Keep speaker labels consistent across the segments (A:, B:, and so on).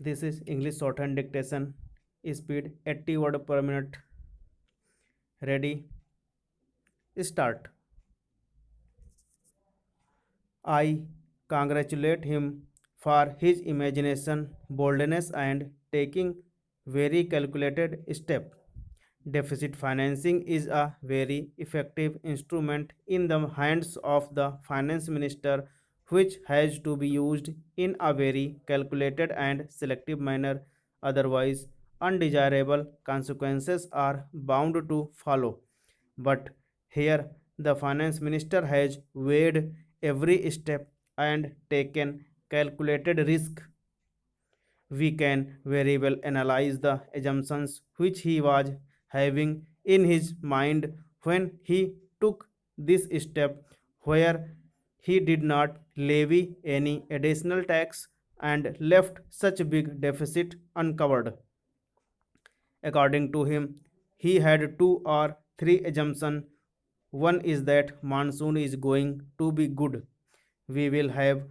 A: This is English shorthand dictation. Speed 80 word per minute. Ready? Start. I congratulate him for his imagination, boldness, and taking very calculated step. Deficit financing is a very effective instrument in the hands of the finance minister, which has to be used in a very calculated and selective manner. Otherwise, undesirable consequences are bound to follow. But here the finance minister has weighed every step and taken calculated risk. We can very well analyze the assumptions which he was having in his mind when he took this step, where he did not levy any additional tax and left such big deficit uncovered. According to him, he had two or three assumptions. One is that monsoon is going to be good. We will have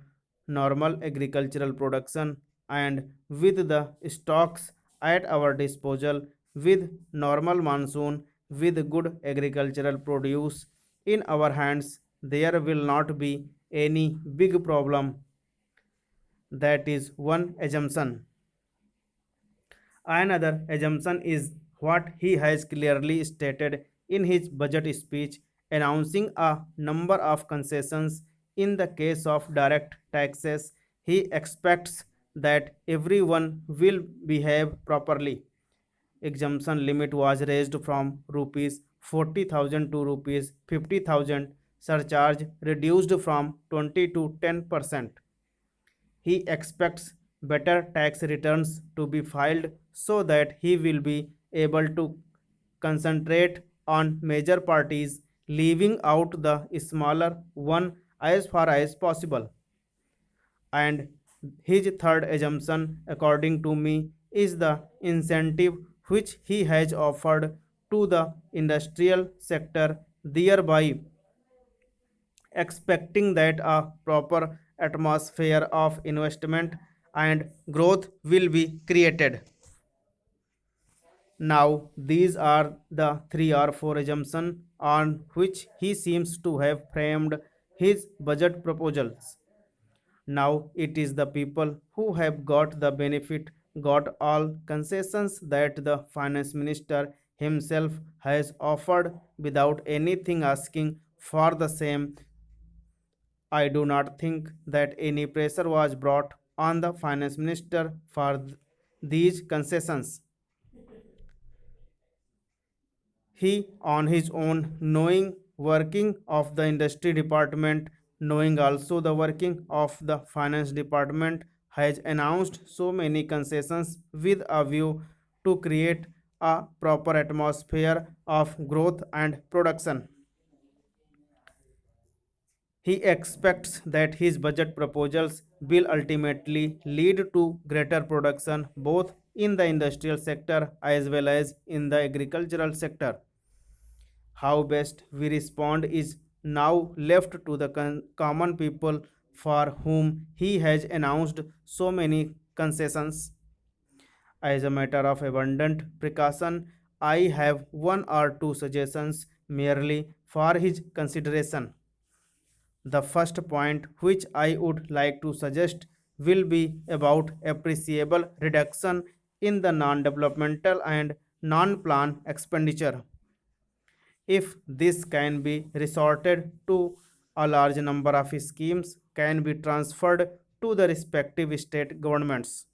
A: normal agricultural production, and with the stocks at our disposal, with normal monsoon, with good agricultural produce in our hands, there will not be any big problem. That is one assumption. Another assumption is what he has clearly stated in his budget speech, announcing a number of concessions in the case of direct taxes. He expects that everyone will behave properly. Exemption limit was raised from rupees 40,000 to rupees 50,000. Surcharge reduced from 20 to 10%. He expects better tax returns to be filed so that he will be able to concentrate on major parties, leaving out the smaller one as far as possible. And his third assumption, according to me, is the incentive which he has offered to the industrial sector, thereby expecting that a proper atmosphere of investment and growth will be created. Now, these are the three or four assumptions on which he seems to have framed his budget proposals. Now it is the people who have got the benefit, got all concessions that the finance minister himself has offered without anything asking for the same. I do not think that any pressure was brought on the finance minister for these concessions. He, on his own, knowing working of the industry department, knowing also the working of the finance department, has announced so many concessions with a view to create a proper atmosphere of growth and production. He expects that his budget proposals will ultimately lead to greater production both in the industrial sector as well as in the agricultural sector. How best we respond is now left to the common people for whom he has announced so many concessions. As a matter of abundant precaution, I have one or two suggestions merely for his consideration. The first point which I would like to suggest will be about appreciable reduction in the non-developmental and non-plan expenditure. If this can be resorted to, a large number of schemes can be transferred to the respective state governments.